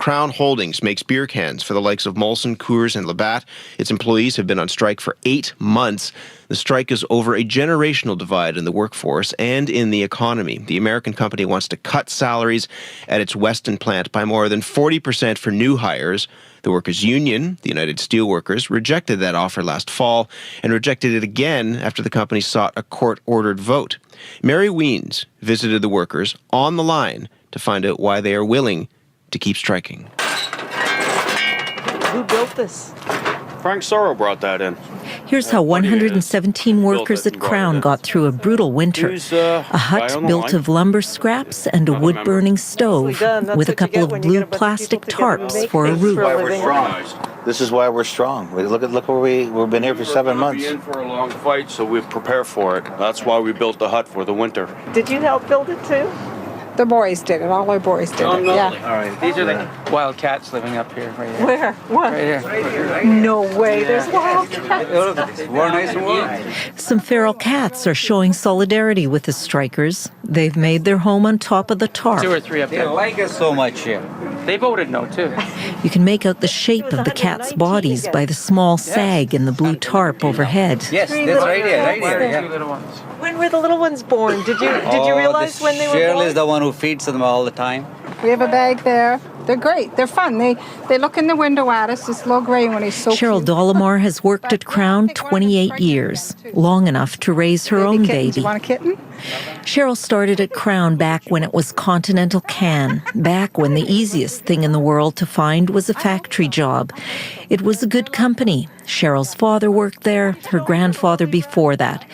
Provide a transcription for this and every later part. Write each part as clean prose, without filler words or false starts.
Crown Holdings makes beer cans for the likes of Molson, Coors, and Labatt. Its employees have been on strike for 8 months. The strike is over a generational divide in the workforce and in the economy. The American company wants to cut salaries at its Weston plant by more than 40% for new hires. The workers' union, the United Steelworkers, rejected that offer last fall and rejected it again after the company sought a court-ordered vote. Mary Wiens visited the workers on the line to find out why they are willing to keep striking. Who built this? Frank Sorrow brought that in. Here's how 117 workers at Crown got through a brutal winter. A hut built of lumber scraps and a wood-burning stove with a couple of blue plastic tarps for a roof. This is why we're strong. Look where we've been here for 7 months. We're in for a long fight, so we prepare for it. That's why we built the hut for the winter. Did you help build it too? The boys did it. All our boys did it. Yeah. All right. These are the wild cats living up here. Right here. Where? What? Right here. No way. There's wild cats. We're nice and warm. Some feral cats are showing solidarity with the strikers. They've made their home on top of the tarp. 2 or 3 up there. They like us so much here. They voted no, too. You can make out the shape of the cats' bodies by the small sag in the blue tarp overhead. Yes, that's right here. Right here. Two Yeah. little ones. When were the little ones born? Did you realize when they were Cheryl born? is the one who feeds them all the time. We have a bag there. They're great. They're fun. They look in the window at us. This little gray one, he's so Cheryl cute. Dollamore has worked at Crown 28 years, long enough to raise her own kittens. baby. You want a kitten? Cheryl started at Crown back when it was Continental Can, back when the easiest thing in the world to find was a factory job. It was a good company. Cheryl's father worked there, her grandfather before that.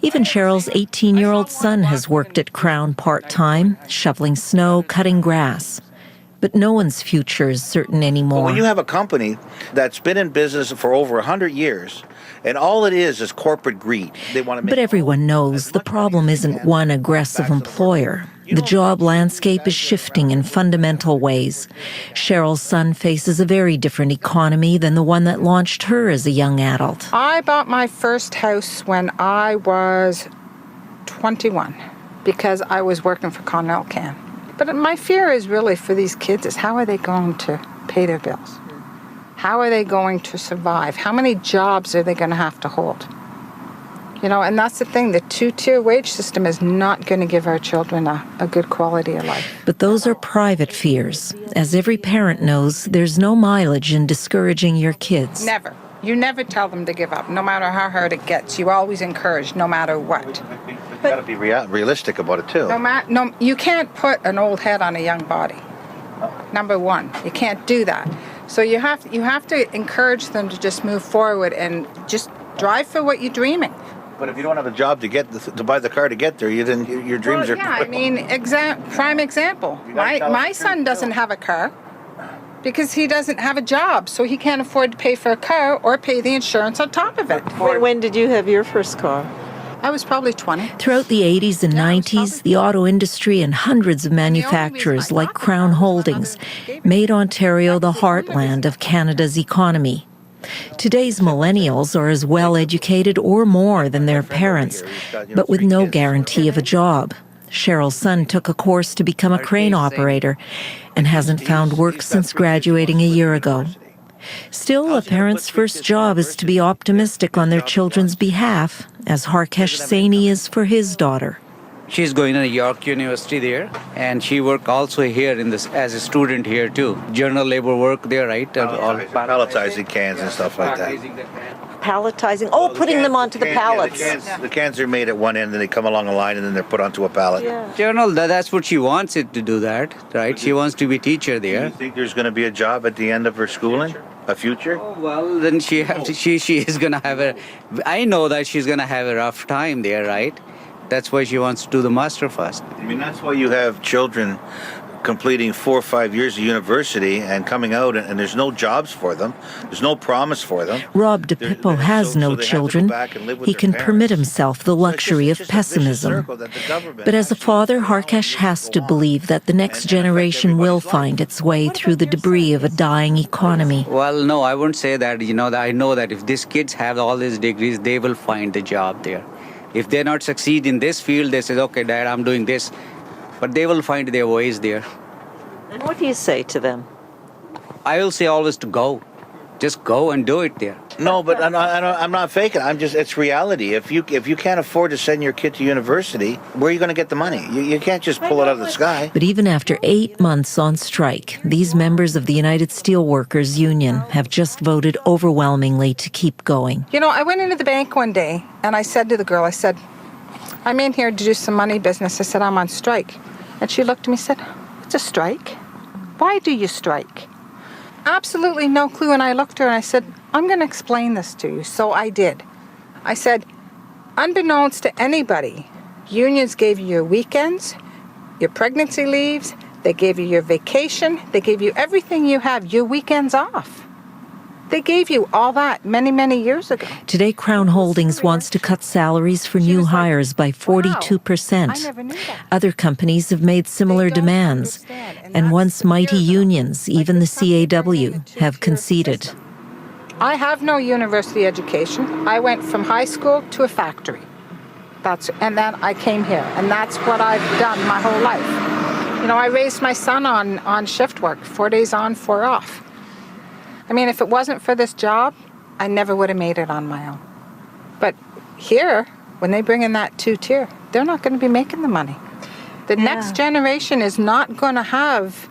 Even Cheryl's 18-year-old son has worked at Crown part-time, shoveling snow, cutting grass. But no one's future is certain anymore. When you have a company that's been in business for over 100 years, and all it is corporate greed. They want to make. But everyone knows the problem isn't one aggressive employer. The job landscape is shifting in fundamental ways. Cheryl's son faces a very different economy than the one that launched her as a young adult. I bought my first house when I was 21 because I was working for Continental Can. But my fear is really for these kids is how are they going to pay their bills? How are they going to survive? How many jobs are they going to have to hold? You know, and that's the thing. The two-tier wage system is not going to give our children a good quality of life. But those are private fears. As every parent knows, there's no mileage in discouraging your kids. Never. You never tell them to give up, no matter how hard it gets. You always encourage, no matter what. You've got to be realistic about it, too. No, you can't put an old head on a young body. Number one, you can't do that. So you have to encourage them to just move forward and just drive for what you're dreaming. But if you don't have a job to buy the car to get there, then your dreams are... Yeah, I mean, prime example. My son doesn't have a car because he doesn't have a job, so he can't afford to pay for a car or pay the insurance on top of it. When did you have your first car? I was probably 20. Throughout the 80s and 90s, the auto industry and hundreds of manufacturers like Crown Holdings made Ontario the heartland of Canada's economy. Today's millennials are as well educated or more than their parents, but with no guarantee of a job. Cheryl's son took a course to become a crane operator and hasn't found work since graduating a year ago. Still, a parent's first job is to be optimistic on their children's behalf, as Harkesh Saini is for his daughter. She's going to York University there, and she worked also here as a student here too. General labor work there, right? Palletizing cans and stuff like that. Palletizing? Oh, putting them onto the pallets. The cans are made at one end, and they come along a line, and then they're put onto a pallet. Yeah. General, that's what she wants it to do that, right? She wants to be teacher Do there. you think there's going to be a job at the end of her schooling? A future? Oh, well, then she is going to have I know that she's going to have a rough time there, right? That's why she wants to do the master first. I mean, that's why you have children completing 4 or 5 years of university and coming out, and there's no jobs for them. There's no promise for them. Rob DePippo has no children. He can permit himself the luxury of pessimism. But as a father, Harkesh has to believe that the next generation will find its way through the debris of a dying economy. Well, no, I wouldn't say that. I know that if these kids have all these degrees, they will find a job there. If they not succeed in this field, they say, okay, Dad, I'm doing this. But they will find their ways there. And what do you say to them? I will say always to go. Just go and do it there. No, but I'm not faking. It's reality. If you can't afford to send your kid to university, where are you going to get the money? You can't just pull it out of the sky. But even after 8 months on strike, these members of the United Steelworkers Union have just voted overwhelmingly to keep going. You know, I went into the bank one day and I said to the girl, I said, I'm in here to do some money business. I said, I'm on strike. And she looked at me and said, what's a strike? Why do you strike? Absolutely no clue. And I looked at her and I said, I'm going to explain this to you. So I did. I said, unbeknownst to anybody, unions gave you your weekends, your pregnancy leaves, they gave you your vacation, they gave you everything you have, your weekends off. They gave you all that many, many years ago. Today, Crown Holdings wants to cut salaries for new hires by 42%. I never knew that. Other companies have made similar demands. And once mighty unions, even the CAW, have conceded. I have no university education. I went from high school to a factory. And then I came here. And that's what I've done my whole life. You know, I raised my son on shift work, 4 days on, 4 off. I mean, if it wasn't for this job, I never would have made it on my own. But here, when they bring in that 2-tier, they're not going to be making the money. The next generation is not going to have...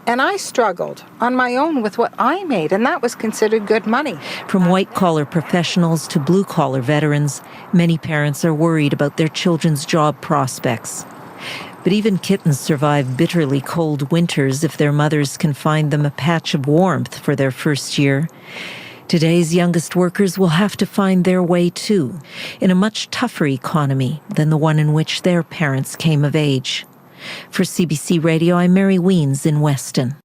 And I struggled on my own with what I made, and that was considered good money. From white-collar professionals to blue-collar veterans, many parents are worried about their children's job prospects. But even kittens survive bitterly cold winters if their mothers can find them a patch of warmth for their first year. Today's youngest workers will have to find their way too, in a much tougher economy than the one in which their parents came of age. For CBC Radio, I'm Mary Wiens in Weston.